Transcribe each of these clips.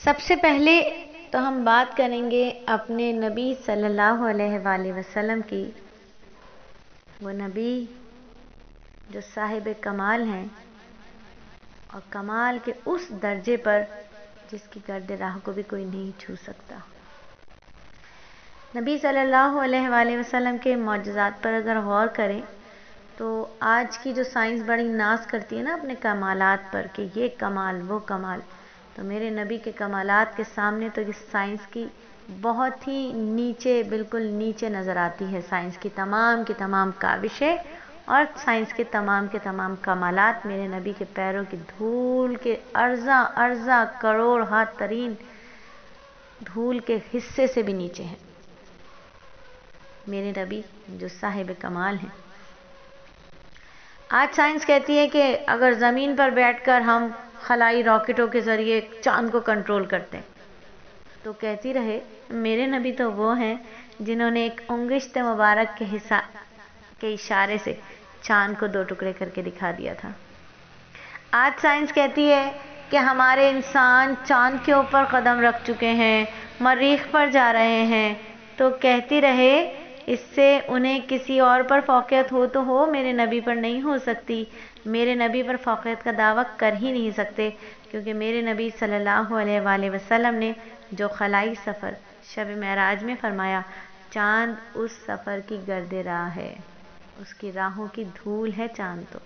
سب سے پہلے تو ہم بات کریں گے اپنے نبی صلی اللہ علیہ وآلہ وسلم کی، وہ نبی جو صاحب کمال ہیں اور کمال کے اس درجے پر جس کی گرد راہ کو بھی کوئی نہیں چھو سکتا۔ نبی صلی اللہ علیہ وآلہ وسلم کے معجزات پر اگر غور کریں تو آج کی جو سائنس بڑی ناز کرتی ہے نا اپنے کمالات پر کہ یہ کمال وہ کمال، تو میرے نبی کے کمالات کے سامنے تو یہ سائنس کی بہت ہی نیچے، بالکل نیچے نظر آتی ہے۔ سائنس کی تمام کاوشیں اور سائنس کے تمام کمالات میرے نبی کے پیروں کی دھول کے ارزاں کروڑ ہاتھ ترین دھول کے حصے سے بھی نیچے ہیں۔ میرے نبی جو صاحب کمال ہیں۔ آج سائنس کہتی ہے کہ اگر زمین پر بیٹھ کر ہم خلائی راکٹوں کے ذریعے چاند کو کنٹرول کرتے ہیں تو کہتی رہے، میرے نبی تو وہ ہیں جنہوں نے ایک انگشت مبارک کے اشارے سے چاند کو 2 ٹکڑے کر کے دکھا دیا تھا۔ آج سائنس کہتی ہے کہ ہمارے انسان چاند کے اوپر قدم رکھ چکے ہیں، مریخ پر جا رہے ہیں، تو کہتی رہے اس سے انہیں کسی اور پر فوقیت ہو تو ہو، میرے نبی پر نہیں ہو سکتی۔ میرے نبی پر فوقیت کا دعویٰ کر ہی نہیں سکتے، کیونکہ میرے نبی صلی اللہ علیہ وآلہ وسلم نے جو خلائی سفر شب معراج میں فرمایا، چاند اس سفر کی گرد راہ ہے، اس کی راہوں کی دھول ہے چاند۔ تو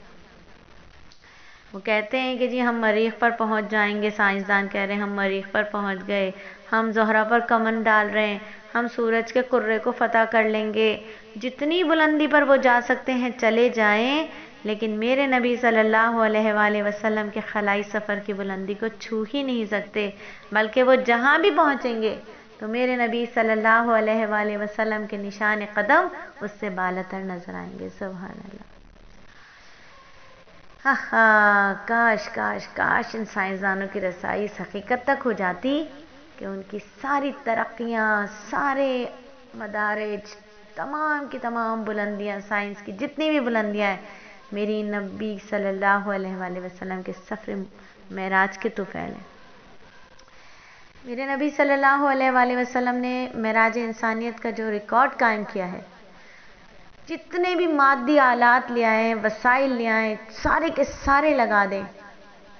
وہ کہتے ہیں کہ جی ہم مریخ پر پہنچ جائیں گے، سائنسدان کہہ رہے ہیں ہم مریخ پر پہنچ گئے، ہم زہرہ پر کمن ڈال رہے ہیں، ہم سورج کے کرے کو فتح کر لیں گے، جتنی بلندی پر وہ جا سکتے ہیں چلے جائیں، لیکن میرے نبی صلی اللہ علیہ وآلہ وسلم کے خلائی سفر کی بلندی کو چھو ہی نہیں سکتے، بلکہ وہ جہاں بھی پہنچیں گے تو میرے نبی صلی اللہ علیہ وآلہ وسلم کے نشان قدم اس سے بالاتر نظر آئیں گے۔ سبحان اللہ۔ کاش کاش کاش ان سائنسدانوں کی رسائی اس حقیقت تک ہو جاتی کہ ان کی ساری ترقیاں، سارے مدارج، تمام کی تمام بلندیاں، سائنس کی جتنی بھی بلندیاں ہیں، میری نبی صلی اللہ علیہ وآلہ وسلم کے سفر معراج کے طفیل ہیں۔ میرے نبی صلی اللہ علیہ وآلہ وسلم نے معراج انسانیت کا جو ریکارڈ قائم کیا ہے، جتنے بھی مادی آلات لے آئیں، وسائل لے آئیں، سارے کے سارے لگا دیں،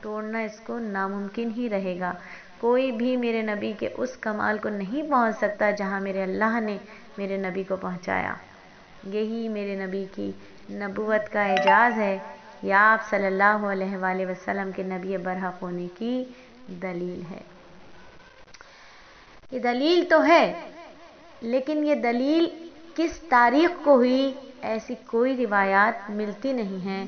توڑنا اس کو ناممکن ہی رہے گا۔ کوئی بھی میرے نبی کے اس کمال کو نہیں پہنچ سکتا جہاں میرے اللہ نے میرے نبی کو پہنچایا۔ یہی میرے نبی کی نبوت کا اعجاز ہے، یا آپ صلی اللہ علیہ وآلہ وسلم کے نبی برحق ہونے کی دلیل ہے۔ یہ دلیل تو ہے، لیکن یہ دلیل کس تاریخ کو ہوئی ایسی کوئی روایات ملتی نہیں ہیں۔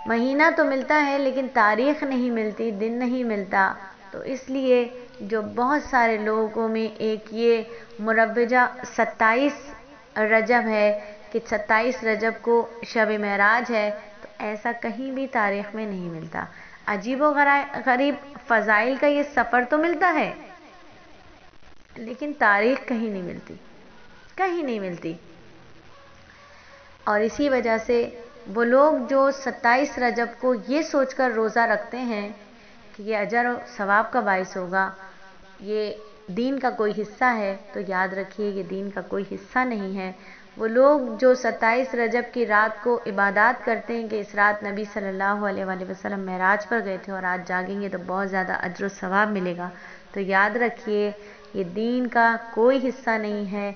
مہینہ تو ملتا ہے لیکن تاریخ نہیں ملتی، دن نہیں ملتا، تو اس لیے جو بہت سارے لوگوں میں ایک یہ مروجہ 27 رجب ہے کہ 27 رجب کو شب معراج ہے، تو ایسا کہیں بھی تاریخ میں نہیں ملتا۔ عجیب و غریب فضائل کا یہ سفر تو ملتا ہے لیکن تاریخ کہیں نہیں ملتی، کہیں نہیں ملتی۔ اور اسی وجہ سے وہ لوگ جو 27 رجب کو یہ سوچ کر روزہ رکھتے ہیں کہ یہ اجر و ثواب کا باعث ہوگا، یہ دین کا کوئی حصہ ہے، تو یاد رکھیے یہ دین کا کوئی حصہ نہیں ہے۔ وہ لوگ جو 27 رجب کی رات کو عبادات کرتے ہیں کہ اس رات نبی صلی اللہ علیہ وآلہ وسلم معراج پر گئے تھے اور آج جاگیں گے تو بہت زیادہ اجر و ثواب ملے گا، تو یاد رکھیے یہ دین کا کوئی حصہ نہیں ہے۔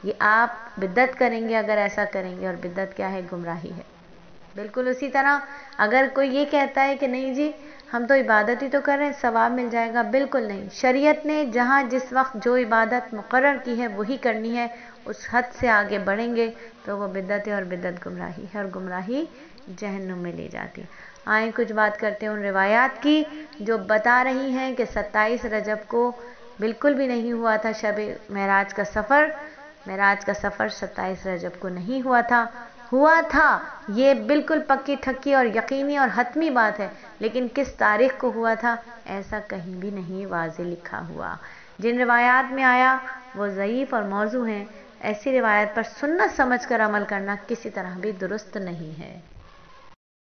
یہ آپ بدعت کریں گے اگر ایسا کریں گے، اور بدعت کیا ہے؟ گمراہی ہے۔ بالکل اسی طرح اگر کوئی یہ کہتا ہے کہ نہیں جی ہم تو عبادت ہی تو کر رہے ہیں، ثواب مل جائے گا، بالکل نہیں۔ شریعت نے جہاں جس وقت جو عبادت مقرر کی ہے وہی کرنی ہے، اس حد سے آگے بڑھیں گے تو وہ بدعت ہے، اور بدعت گمراہی ہے، اور گمراہی جہنم میں لے جاتی ہے۔ آئیں کچھ بات کرتے ہیں ان روایات کی جو بتا رہی ہیں کہ 27 رجب کو بالکل بھی نہیں ہوا تھا شب معراج کا سفر۔ معراج کا سفر 27 رجب کو نہیں ہوا تھا، ہوا تھا یہ بالکل پکی ٹھکی اور یقینی اور حتمی بات ہے، لیکن کس تاریخ کو ہوا تھا ایسا کہیں بھی نہیں واضح لکھا ہوا۔ جن روایات میں آیا وہ ضعیف اور موضوع ہیں، ایسی روایت پر سنت سمجھ کر عمل کرنا کسی طرح بھی درست نہیں ہے۔